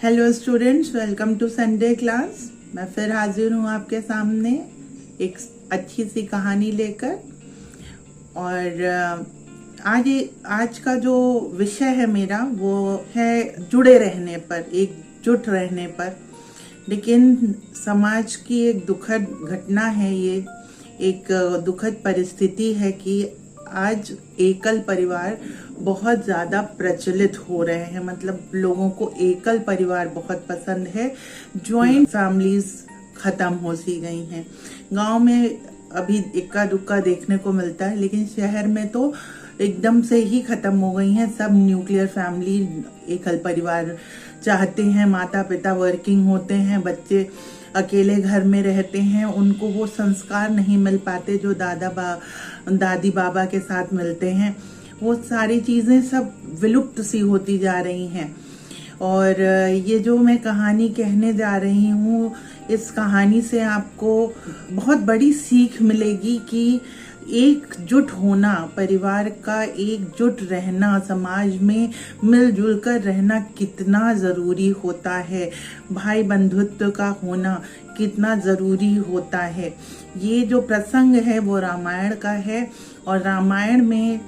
Hello students, welcome to Sunday class. मैं फिर हाजिर हूँ आपके सामने एक अच्छी सी कहानी लेकर। और आज का जो विषय है मेरा वो है जुड़े रहने पर, एकजुट रहने पर। लेकिन समाज की एक दुखद घटना है, ये एक दुखद परिस्थिति है कि आज एकल परिवार बहुत ज़्यादा प्रचलित हो रहे हैं। मतलब लोगों को एकल परिवार बहुत पसंद है, जॉइंट फैमिलीज खत्म हो सी गई हैं। गांव में अभी इक्का दुक्का देखने को मिलता है, लेकिन शहर में तो एकदम से ही खत्म हो गई हैं। सब न्यूक्लियर फैमिली, एकल परिवार चाहते हैं। माता पिता वर्किंग होते हैं, बच्चे अकेले घर में रहते हैं, उनको वो संस्कार नहीं मिल पाते जो दादी बाबा के साथ मिलते हैं। वो सारी चीजें सब विलुप्त सी होती जा रही हैं। और ये जो मैं कहानी कहने जा रही हूँ, इस कहानी से आपको बहुत बड़ी सीख मिलेगी कि एकजुट होना, परिवार का एकजुट रहना, समाज में मिलजुल कर रहना कितना जरूरी होता है। भाई बंधुत्व का होना कितना जरूरी होता है। ये जो प्रसंग है वो रामायण का है, और रामायण में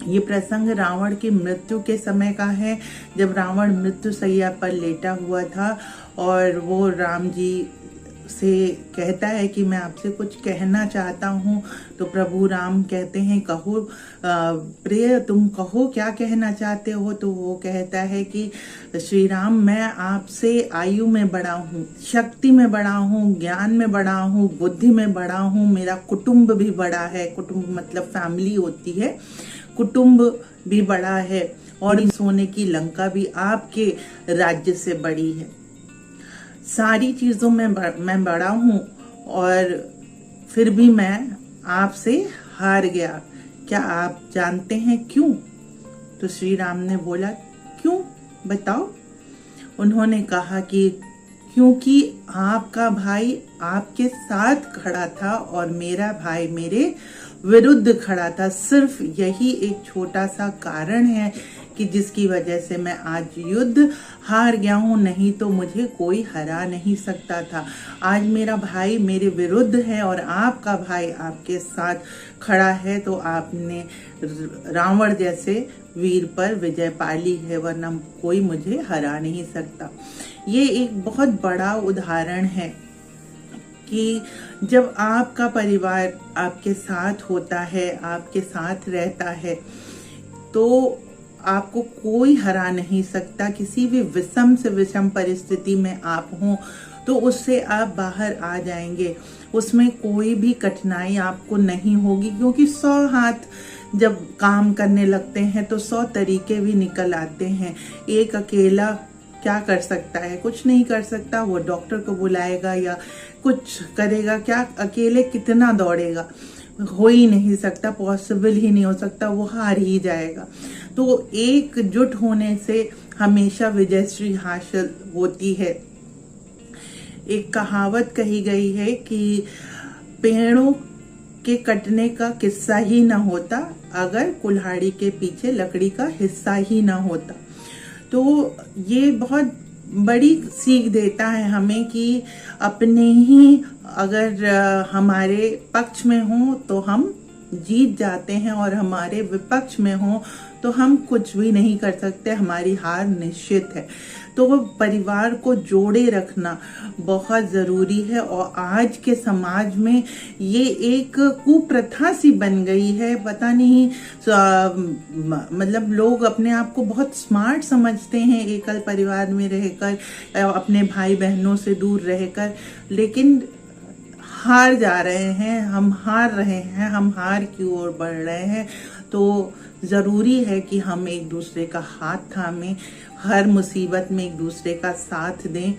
ये प्रसंग रावण की मृत्यु के समय का है, जब रावण मृत्यु शैया पर लेटा हुआ था और वो राम जी से कहता है कि मैं आपसे कुछ कहना चाहता हूँ। तो प्रभु राम कहते हैं, कहो प्रिय, तुम कहो क्या कहना चाहते हो। तो वो कहता है कि श्री राम, मैं आपसे आयु में बड़ा हूँ, शक्ति में बड़ा हूँ, ज्ञान में बड़ा हूँ, बुद्धि में बड़ा हूँ, मेरा कुटुंब भी बड़ा है। कुटुंब मतलब फैमिली होती है, कुटुंब भी बड़ा है, और सोने की लंका भी आपके राज्य से बड़ी है। सारी चीजों में मैं बड़ा हूँ, और फिर भी मैं आपसे हार गया। क्या आप जानते हैं क्यों? तो श्री राम ने बोला, क्यों, बताओ। उन्होंने कहा कि क्योंकि आपका भाई आपके साथ खड़ा था और मेरा भाई मेरे विरुद्ध खड़ा था। सिर्फ यही एक छोटा सा कारण है कि जिसकी वजह से मैं आज युद्ध हार गया हूँ, नहीं तो मुझे कोई हरा नहीं सकता था। आज मेरा भाई मेरे विरुद्ध है और आपका भाई आपके साथ खड़ा है, तो आपने रावण जैसे वीर पर विजय पा ली है, वरना कोई मुझे हरा नहीं सकता। ये एक बहुत बड़ा उदाहरण है कि जब आपका परिवार आपके साथ होता है, आपके साथ रहता है, तो आपको कोई हरा नहीं सकता। किसी भी विषम से विषम परिस्थिति में आप हो तो उससे आप बाहर आ जाएंगे। उसमें कोई भी कठिनाई आपको नहीं होगी, क्योंकि 100 हाथ जब काम करने लगते हैं तो 100 तरीके भी निकल आते हैं। एक अकेला क्या कर सकता है? कुछ नहीं कर सकता। वो डॉक्टर को बुलाएगा या कुछ करेगा, क्या अकेले कितना दौड़ेगा? हो ही नहीं सकता, पॉसिबल ही नहीं हो सकता, वो हार ही जाएगा। तो एकजुट होने से हमेशा विजयश्री हासिल होती है। एक कहावत कही गई है कि पेड़ों के कटने का किस्सा ही ना होता अगर कुल्हाड़ी के पीछे लकड़ी का हिस्सा ही ना होता। तो ये बहुत बड़ी सीख देता है हमें कि अपने ही अगर हमारे पक्ष में हो तो हम जीत जाते हैं, और हमारे विपक्ष में हो तो हम कुछ भी नहीं कर सकते, हमारी हार निश्चित है। तो वो परिवार को जोड़े रखना बहुत जरूरी है। और आज के समाज में ये एक कुप्रथा सी बन गई है। पता नहीं, मतलब लोग अपने आप को बहुत स्मार्ट समझते हैं एकल परिवार में रहकर, अपने भाई बहनों से दूर रहकर, लेकिन हार जा रहे हैं। हम हार रहे हैं, हम हार की ओर बढ़ रहे हैं। तो जरूरी है कि हम एक दूसरे का हाथ थामें, हर मुसीबत में एक दूसरे का साथ दें।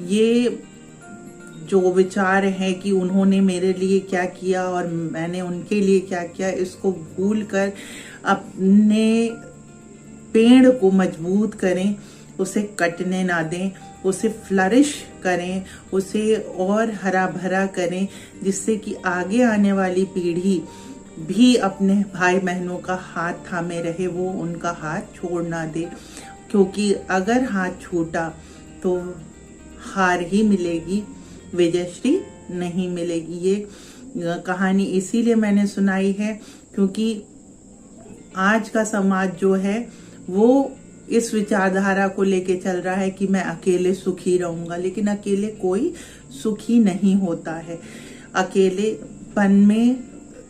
ये जो विचार है कि उन्होंने मेरे लिए क्या किया और मैंने उनके लिए क्या किया, इसको भूलकर अपने पेड़ को मजबूत करें, उसे कटने ना दें, उसे फ्लरिश करें, उसे और हरा भरा करें, जिससे कि आगे आने वाली पीढ़ी भी अपने भाई बहनों का हाथ थामे रहे, वो उनका हाथ छोड़ ना दे। क्योंकि अगर हाथ छूटा तो हार ही मिलेगी, विजयश्री नहीं मिलेगी। ये कहानी इसीलिए मैंने सुनाई है क्योंकि आज का समाज जो है वो इस विचारधारा को लेके चल रहा है कि मैं अकेले सुखी रहूंगा, लेकिन अकेले कोई सुखी नहीं होता है। अकेलेपन में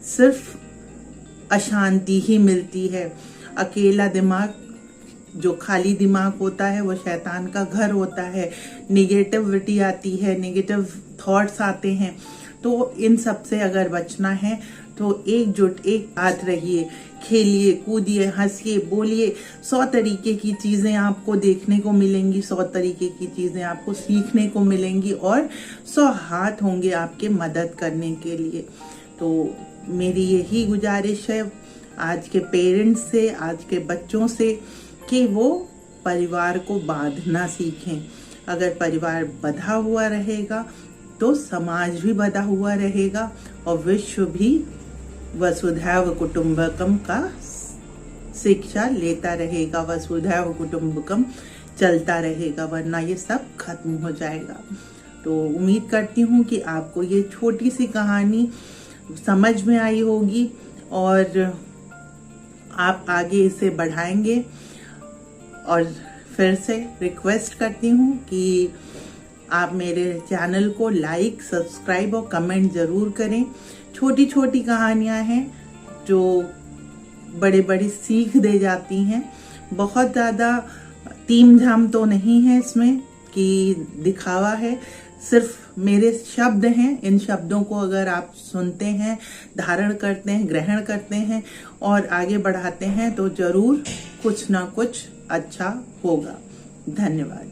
सिर्फ अशांति ही मिलती है। अकेला दिमाग, जो खाली दिमाग होता है, वो शैतान का घर होता है। निगेटिविटी आती है, नेगेटिव थॉट्स आते हैं। तो इन सब से अगर बचना है तो एकजुट, एक साथ रहिए, खेलिए, कूदिए, हंसिए, बोलिए। 100 तरीके की चीजें आपको देखने को मिलेंगी, 100 तरीके की चीजें आपको सीखने को मिलेंगी और 100 हाथ होंगे आपके मदद करने के लिए। तो मेरी यही गुजारिश है आज के पेरेंट्स से, आज के बच्चों से, कि वो परिवार को बांधना सीखें। अगर परिवार बंधा हुआ रहेगा तो समाज भी बंधा हुआ रहेगा और विश्व भी वसुधैव कुटुंबकम का शिक्षा लेता रहेगा, वसुधैव कुटुंबकम चलता रहेगा, वरना ये सब खत्म हो जाएगा। तो उम्मीद करती हूँ कि आपको ये छोटी सी कहानी समझ में आई होगी और आप आगे इसे बढ़ाएंगे। और फिर से रिक्वेस्ट करती हूँ कि आप मेरे चैनल को लाइक, सब्सक्राइब और कमेंट ज़रूर करें। छोटी छोटी कहानियाँ हैं जो बड़े बड़ी सीख दे जाती हैं। बहुत ज़्यादा तीम झाम तो नहीं है इसमें कि दिखावा है, सिर्फ मेरे शब्द हैं। इन शब्दों को अगर आप सुनते हैं, धारण करते हैं, ग्रहण करते हैं और आगे बढ़ाते हैं तो ज़रूर कुछ ना कुछ अच्छा होगा। धन्यवाद।